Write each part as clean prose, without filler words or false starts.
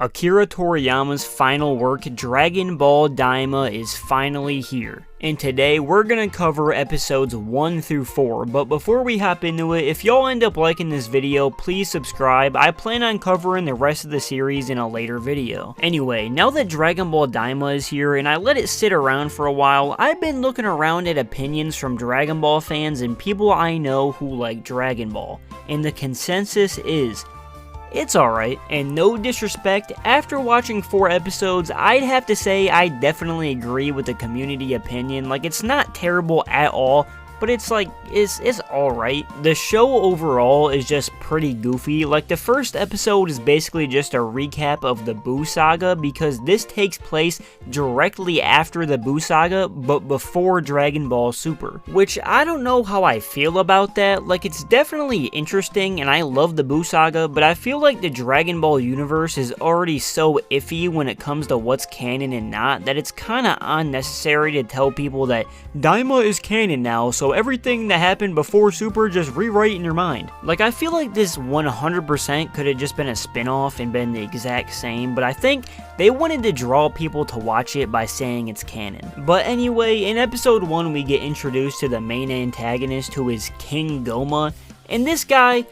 Akira Toriyama's final work, Dragon Ball Daima, is finally here. And today we're gonna cover episodes 1 through 4, but before we hop into it, if y'all end up liking this video, please subscribe. I plan on covering the rest of the series in a later video. Anyway, now that Dragon Ball Daima is here and I let it sit around for a while, I've been looking around at opinions from Dragon Ball fans and people I know who like Dragon Ball, and the consensus is, it's alright, and no disrespect, after watching 4 episodes, I'd have to say I definitely agree with the community opinion. Like, it's not terrible at all, but it's like, it's alright. The show overall is just pretty goofy. Like, the first episode is basically just a recap of the Buu Saga, because this takes place directly after the Buu Saga, but before Dragon Ball Super. Which, I don't know how I feel about that. Like, it's definitely interesting, and I love the Buu Saga, but I feel like the Dragon Ball universe is already so iffy when it comes to what's canon and not, that it's kinda unnecessary to tell people that Daima is canon now, so everything that happened before Super, just rewrite in your mind. Like, I feel like this 100% could have just been a spin-off and been the exact same, but I think they wanted to draw people to watch it by saying it's canon. But anyway, in episode 1 we get introduced to the main antagonist, who is King Goma, and this guy,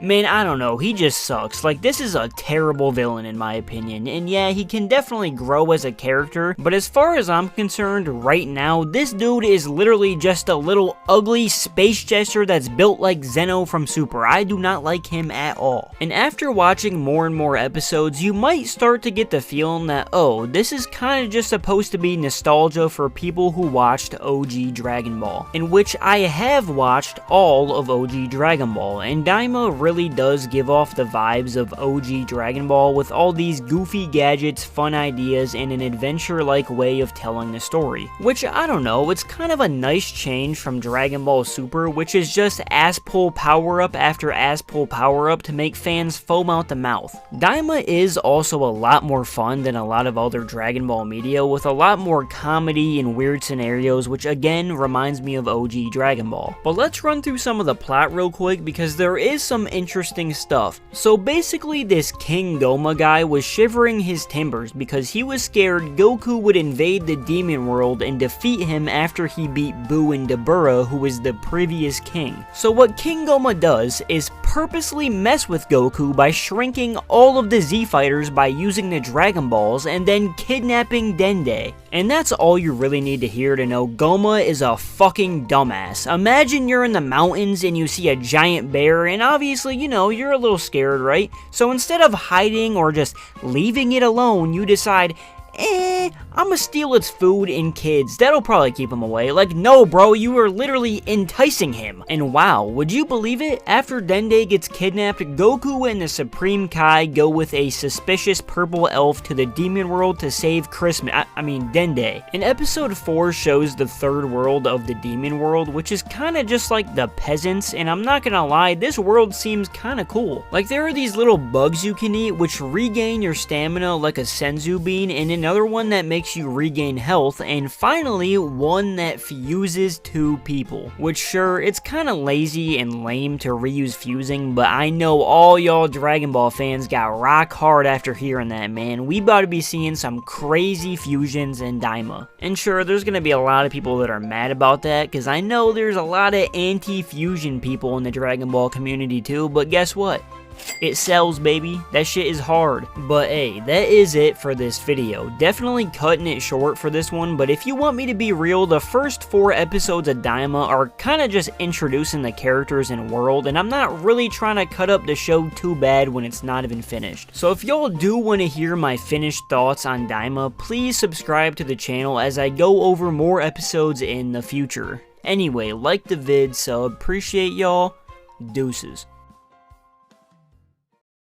man, I don't know, he just sucks. Like, this is a terrible villain in my opinion, and yeah, he can definitely grow as a character, but as far as I'm concerned, right now, this dude is literally just a little ugly space jester that's built like Zeno from Super. I do not like him at all. And after watching more and more episodes, you might start to get the feeling that, oh, this is kind of just supposed to be nostalgia for people who watched OG Dragon Ball, in which I have watched all of OG Dragon Ball, and Daima really does give off the vibes of OG Dragon Ball, with all these goofy gadgets, fun ideas, and an adventure-like way of telling the story. Which, I don't know, it's kind of a nice change from Dragon Ball Super, which is just ass-pull power-up after ass-pull power-up to make fans foam out the mouth. Daima is also a lot more fun than a lot of other Dragon Ball media, with a lot more comedy and weird scenarios, which again reminds me of OG Dragon Ball. But let's run through some of the plot real quick, because there is some interesting stuff. So basically, this King Goma guy was shivering his timbers because he was scared Goku would invade the demon world and defeat him after he beat Buu and Dabura, who was the previous king. So what King Goma does is purposely mess with Goku by shrinking all of the Z fighters by using the Dragon Balls and then kidnapping Dende. And that's all you really need to hear to know Goma is a fucking dumbass. Imagine you're in the mountains and you see a giant bear, and obviously, you know, you're a little scared, right? So instead of hiding or just leaving it alone, you decide, I'ma steal its food and kids. That'll probably keep him away. Like, no, bro, you are literally enticing him. And wow, would you believe it? After Dende gets kidnapped, Goku and the Supreme Kai go with a suspicious purple elf to the demon world to save Dende. And episode 4 shows the third world of the demon world, which is kind of just like the peasants, and I'm not gonna lie, this world seems kind of cool. Like, there are these little bugs you can eat which regain your stamina like a senzu bean, and another one that makes you regain health, and finally one that fuses 2 people. Which, sure, it's kind of lazy and lame to reuse fusing, but I know all y'all Dragon Ball fans got rock hard after hearing that, man. We about to be seeing some crazy fusions in Daima. And sure, there's gonna be a lot of people that are mad about that, because I know there's a lot of anti-fusion people in the Dragon Ball community too, but guess what? It sells, baby. That shit is hard. But hey, that is it for this video. Definitely cutting it short for this one, but if you want me to be real, the first 4 episodes of Daima are kind of just introducing the characters and world, and I'm not really trying to cut up the show too bad when it's not even finished. So if y'all do want to hear my finished thoughts on Daima, please subscribe to the channel as I go over more episodes in the future. Anyway, like the vid, so appreciate y'all. Deuces.